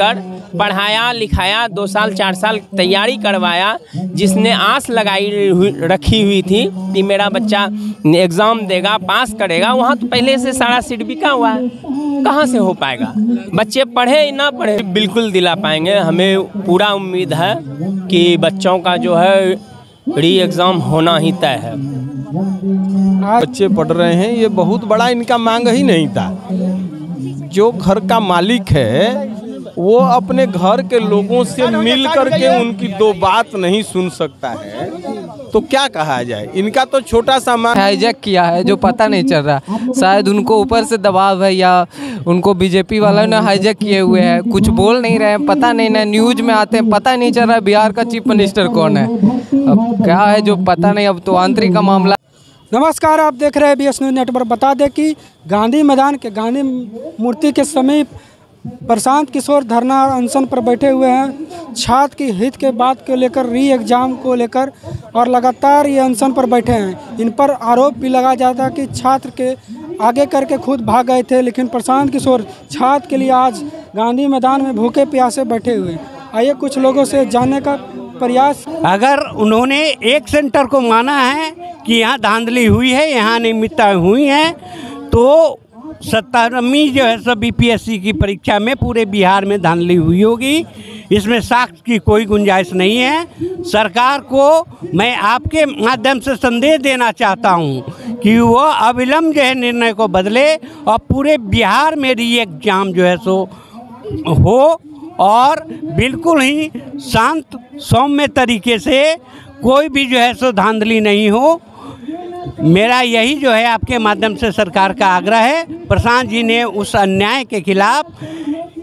कर पढ़ाया लिखाया, 2 साल 4 साल तैयारी करवाया, जिसने आस रखी हुई थी कि मेरा बच्चा एग्ज़ाम देगा, पास करेगा, वहाँ तो पहले से सारा सीट बिका हुआ है, कहाँ से हो पाएगा। बच्चे पढ़े ना पढ़े बिल्कुल दिला पाएंगे। हमें पूरा उम्मीद है कि बच्चों का जो है री एग्ज़ाम होना ही तय है। बच्चे पढ़ रहे हैं, ये बहुत बड़ा इनका मांग ही नहीं था। जो घर का मालिक है वो अपने घर के लोगों से मिल करके उनकी 2 बात नहीं सुन सकता है, तो क्या कहा जाए। इनका तो छोटा सा मांग हाईजैक किया है जो पता नहीं चल रहा। शायद उनको ऊपर से दबाव है या उनको बीजेपी वालों ने हाईजैक किए हुए हैं, कुछ बोल नहीं रहे हैं, पता नहीं ना, न्यूज में आते हैं, पता नहीं चल रहा बिहार का चीफ मिनिस्टर कौन है, अब क्या है जो पता नहीं, अब तो आंतरिक का मामला। नमस्कार, आप देख रहे हैं BS न्यूज़ नेटवर्क। बता दें कि गांधी मैदान के गांधी मूर्ति के समीप प्रशांत किशोर धरना अनशन पर बैठे हुए हैं, छात्र की हित के बात को लेकर, री एग्ज़ाम को लेकर, और लगातार ये अनशन पर बैठे हैं। इन पर आरोप भी लगाया जाता है कि छात्र के आगे करके खुद भाग गए थे, लेकिन प्रशांत किशोर छात्र के लिए आज गांधी मैदान में भूखे प्यासे बैठे हुए। आइए कुछ लोगों से जानने का प्रयास। अगर उन्होंने एक सेंटर को माना है कि यहाँ धांधली हुई है, यहाँ अनियमितता हुई है, तो 17वीं जो है सब BPSC की परीक्षा में पूरे बिहार में धांधली हुई होगी। इसमें साक्ष्य की कोई गुंजाइश नहीं है। सरकार को मैं आपके माध्यम से संदेश देना चाहता हूं कि वो अविलंब जो है निर्णय को बदले और पूरे बिहार में री एग्जाम जो है सो हो और बिल्कुल ही शांत सौम्य तरीके से, कोई भी जो है सो धांधली नहीं हो। मेरा यही जो है आपके माध्यम से सरकार का आग्रह है। प्रशांत जी ने उस अन्याय के खिलाफ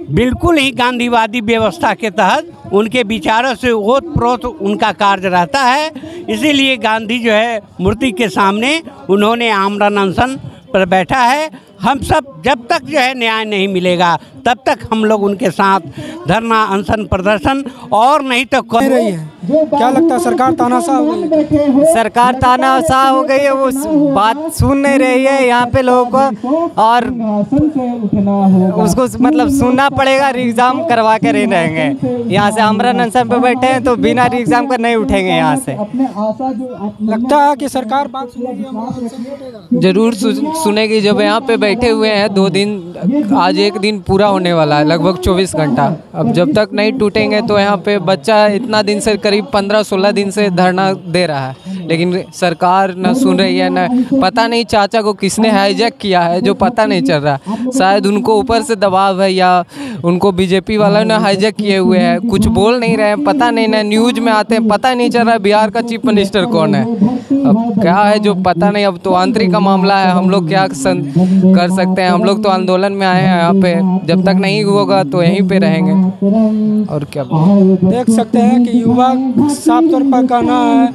बिल्कुल ही गांधीवादी व्यवस्था के तहत उनके विचारों से ओतप्रोत उनका कार्य रहता है, इसीलिए गांधी जो है मूर्ति के सामने उन्होंने आमरण अनशन पर बैठा है। हम सब जब तक जो है न्याय नहीं मिलेगा तब तक हम लोग उनके साथ धरना अनशन प्रदर्शन और नहीं तो कर रही है। क्या लगता है सरकार तानाशाह हो गई? सरकार तानाशाह हो गई है, वो बात सुन नहीं रही है यहाँ पे लोगों को, और उसको मतलब सुनना पड़ेगा। एग्जाम करवा के नहीं रहेंगे, यहाँ से आमरण अनशन पे बैठे हैं तो बिना एग्जाम का नहीं उठेंगे यहाँ से। लगता है कि सरकार बात सुनेगी, जरूर सुनेगी। जब यहाँ पे बैठे हुए हैं 2 दिन, आज 1 दिन पूरा होने वाला है, लगभग 24 घंटा। अब जब तक नहीं टूटेंगे तो यहाँ पे बच्चा इतना दिन से करीब 15-16 दिन से धरना दे रहा है, लेकिन सरकार न सुन रही है, न पता नहीं चाचा को किसने हाईजैक किया है जो पता नहीं चल रहा। शायद उनको ऊपर से दबाव है या उनको बीजेपी वालों ने हाईजैक किए हुए हैं, कुछ बोल नहीं रहे हैं, पता नहीं ना, न्यूज में आते हैं, पता नहीं चल रहा बिहार का चीफ मिनिस्टर कौन है, अब क्या है जो पता नहीं, अब तो आंतरिक का मामला है। हम लोग क्या कर सकते हैं, हम लोग तो आंदोलन में आए हैं यहाँ पे, जब तक नहीं होगा तो यहीं पे रहेंगे और क्या। देख सकते हैं कि युवा साफ तौर पर कहना है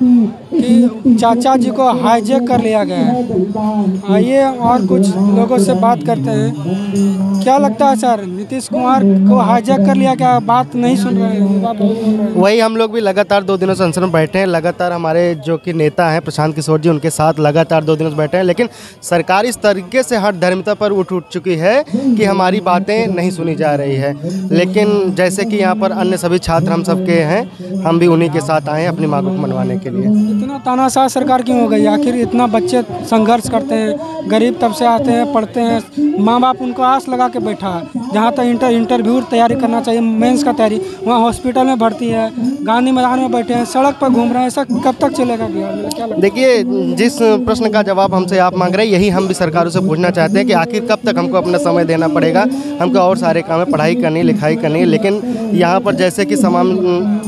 कि चाचा जी को हाईजैक कर लिया गया है। आइए और कुछ लोगों से बात करते हैं। क्या लगता है सर, नीतीश कुमार को हाईजैक कर लिया गया, बात नहीं सुन रहे हैं? वही हम लोग भी लगातार 2 दिनों से अनशन में बैठे हैं। लगातार हमारे जो कि नेता हैं प्रशांत किशोर जी, उनके साथ लगातार 2 दिनों से बैठे हैं, लेकिन सरकार इस तरीके से हर धर्मिता पर उठ चुकी है कि हमारी बातें नहीं सुनी जा रही है। लेकिन जैसे कि यहाँ पर अन्य सभी छात्र हम सबके हैं, हम भी उन्हीं के साथ आए हैं अपनी मांगों को मनवाने के लिए। इतना तानाशाह सरकार क्यों हो गई? आखिर इतना बच्चे संघर्ष करते हैं, गरीब तब से आते हैं, पढ़ते हैं, माँ बाप उनको आस लगा के बैठा है। जहाँ तक इंटरव्यू तैयारी करना चाहिए, मेंस का तैयारी, वहाँ हॉस्पिटल में भर्ती है, गांधी मैदान में बैठे हैं, सड़क पर घूम रहे हैं। ऐसा कब तक चलेगा बिहार में? क्या लगता है? देखिए, जिस प्रश्न का जवाब हमसे आप मांग रहे हैं, यही हम भी सरकारों से पूछना चाहते हैं कि आखिर कब तक हमको अपना समय देना पड़ेगा। हमको और सारे काम है, पढ़ाई करनी, लिखाई करनी, लेकिन यहाँ पर जैसे कि तमाम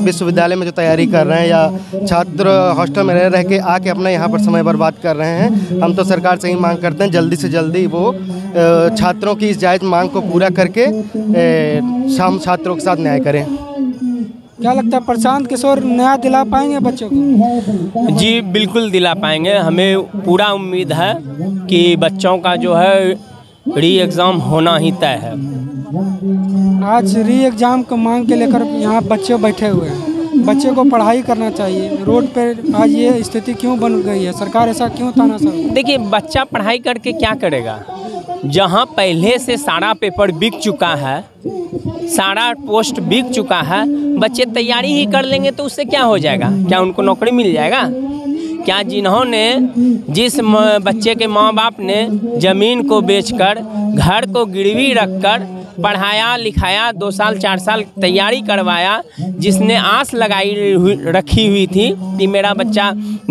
विश्वविद्यालय में जो तैयारी कर रहे हैं या छात्र हॉस्टल में रह के आके अपना यहाँ पर समय बर्बाद कर रहे हैं, हम तो सरकार से ही मांग करते हैं जल्दी से जल्दी वो छात्रों की इस जायज़ मांग को पूरा करके छात्रों के साथ न्याय करें। क्या लगता है प्रशांत किशोर न्याय दिला पाएंगे बच्चों को? जी बिल्कुल दिला पाएंगे। हमें पूरा उम्मीद है कि बच्चों का जो है री एग्ज़ाम होना ही तय है। आज री एग्ज़ाम को मांग के लेकर यहाँ बच्चे बैठे हुए हैं। बच्चे को पढ़ाई करना चाहिए, रोड पे आज ये स्थिति क्यों बन गई है? सरकार ऐसा क्यों तानाशाह? देखिए, बच्चा पढ़ाई करके क्या करेगा? जहाँ पहले से सारा पेपर बिक चुका है, सारा पोस्ट बिक चुका है, बच्चे तैयारी ही कर लेंगे तो उससे क्या हो जाएगा? क्या उनको नौकरी मिल जाएगा? क्या जिन्होंने जिस बच्चे के माँ बाप ने ज़मीन को बेचकर घर को गिरवी रखकर पढ़ाया लिखाया 2 साल 4 साल तैयारी करवाया, जिसने आस रखी हुई थी कि मेरा बच्चा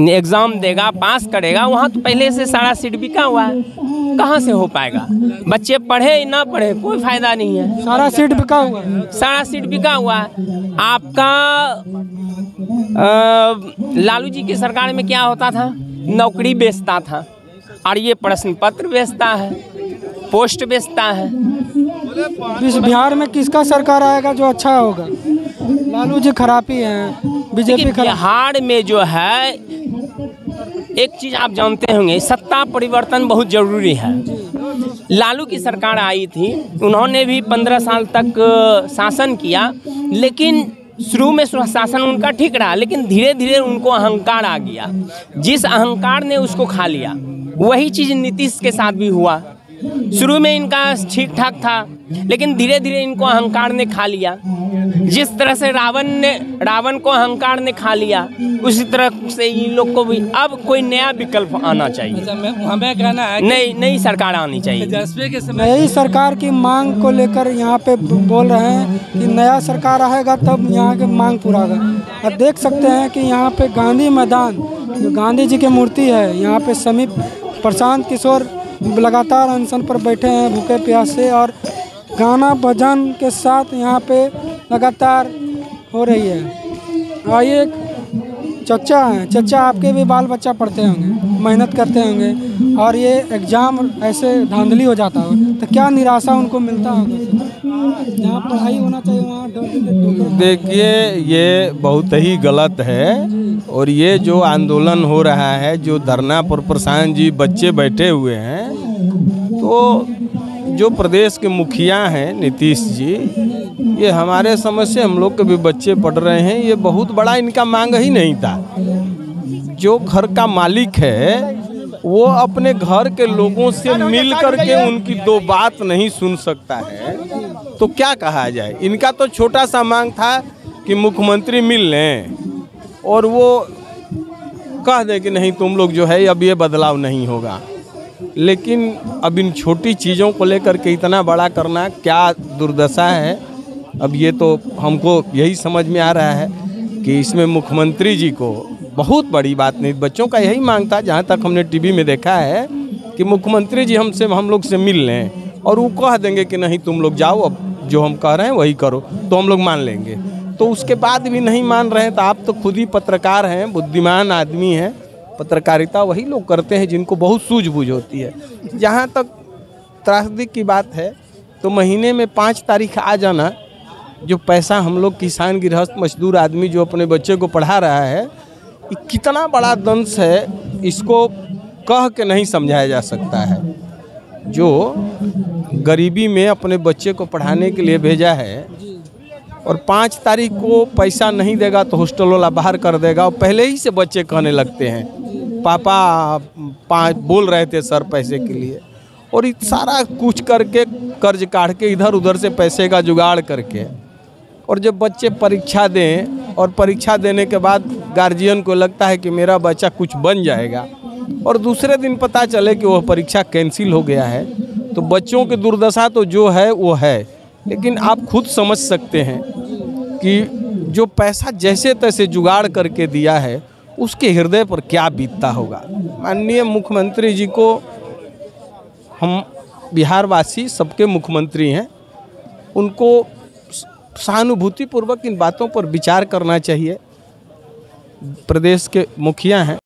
एग्ज़ाम देगा पास करेगा, वहाँ तो पहले से सारा सीट बिका हुआ है, कहाँ से हो पाएगा? बच्चे पढ़े ना पढ़े कोई फ़ायदा नहीं है, सारा सीट बिका हुआ है। सारा सीट बिका हुआ है। आपका लालू जी की सरकार में क्या होता था? नौकरी बेचता था, और ये प्रश्न पत्र बेचता है, पोस्ट बेचता है। इस बिहार में किसका सरकार आएगा जो अच्छा होगा? लालू जी खराब ही हैं, बीजेपी खराब। बिहार में जो है एक चीज़ आप जानते होंगे, सत्ता परिवर्तन बहुत ज़रूरी है। लालू की सरकार आई थी, उन्होंने भी 15 साल तक शासन किया, लेकिन शुरू में शासन उनका ठीक रहा, लेकिन धीरे धीरे उनको अहंकार आ गया। जिस अहंकार ने उसको खा लिया, वही चीज़ नीतीश के साथ भी हुआ। शुरू में इनका ठीक ठाक था, लेकिन धीरे धीरे इनको अहंकार ने खा लिया। जिस तरह से रावण को अहंकार ने खा लिया, उसी तरह से इन लोग को भी अब कोई नया विकल्प आना चाहिए। हमें कहना है नई सरकार आनी चाहिए। नई सरकार की मांग को लेकर यहाँ पे बोल रहे हैं कि नया सरकार आएगा तब यहाँ की मांग पूरा होगा। और देख सकते हैं कि यहाँ पे गांधी मैदान, जो गांधी जी की मूर्ति है, यहाँ पे समीप प्रशांत किशोर लगातार अनशन पर बैठे हैं भूखे प्यासे, और गाना भजन के साथ यहाँ पे लगातार हो रही है। और ये चचा हैं, चचा आपके भी बाल बच्चा पढ़ते होंगे, मेहनत करते होंगे, और ये एग्ज़ाम ऐसे धांधली हो जाता हो तो क्या निराशा उनको मिलता होगा? यहाँ पढ़ाई होना चाहिए, वहाँ देखिए ये बहुत ही गलत है। और ये जो आंदोलन हो रहा है, जो धरना पर प्रशांत जी बच्चे बैठे हुए हैं, तो जो प्रदेश के मुखिया हैं नीतीश जी, ये हमारे समझ से हम लोग के भी बच्चे पढ़ रहे हैं, ये बहुत बड़ा इनका मांग ही नहीं था। जो घर का मालिक है वो अपने घर के लोगों से मिल करके उनकी 2 बात नहीं सुन सकता है, तो क्या कहा जाए? इनका तो छोटा सा मांग था कि मुख्यमंत्री मिल लें और वो कह दें कि नहीं तुम लोग जो है अब ये बदलाव नहीं होगा। लेकिन अब इन छोटी चीज़ों को लेकर के इतना बड़ा करना क्या दुर्दशा है, अब ये तो हमको यही समझ में आ रहा है कि इसमें मुख्यमंत्री जी को बहुत बड़ी बात नहीं। बच्चों का यही मांग था, जहाँ तक हमने टीवी में देखा है, कि मुख्यमंत्री जी हम लोग से मिल लें, और वो कह देंगे कि नहीं तुम लोग जाओ, अब जो हम कह रहे हैं वही करो, तो हम लोग मान लेंगे। तो उसके बाद भी नहीं मान रहे हैं। तो आप तो खुद ही पत्रकार हैं, बुद्धिमान आदमी हैं, पत्रकारिता वही लोग करते हैं जिनको बहुत सूझबूझ होती है। जहाँ तक त्रासदी की बात है, तो महीने में 5 तारीख आ जाना, जो पैसा हम लोग किसान गृहस्थ मजदूर आदमी जो अपने बच्चे को पढ़ा रहा है, ये कितना बड़ा दंश है, इसको कह के नहीं समझाया जा सकता है। जो गरीबी में अपने बच्चे को पढ़ाने के लिए भेजा है, और 5 तारीख को पैसा नहीं देगा तो हॉस्टल वाला बाहर कर देगा, और पहले ही से बच्चे कहने लगते हैं पापा बोल रहे थे सर पैसे के लिए, और सारा कुछ करके कर्ज काट के इधर उधर से पैसे का जुगाड़ करके, और जब बच्चे परीक्षा दें और परीक्षा देने के बाद गार्जियन को लगता है कि मेरा बच्चा कुछ बन जाएगा, और दूसरे दिन पता चले कि वह परीक्षा कैंसिल हो गया है, तो बच्चों की दुर्दशा तो जो है वो है। लेकिन आप खुद समझ सकते हैं कि जो पैसा जैसे तैसे जुगाड़ करके दिया है, उसके हृदय पर क्या बीतता होगा। माननीय मुख्यमंत्री जी को, हम बिहारवासी सबके मुख्यमंत्री हैं, उनको सहानुभूतिपूर्वक इन बातों पर विचार करना चाहिए। प्रदेश के मुखिया हैं।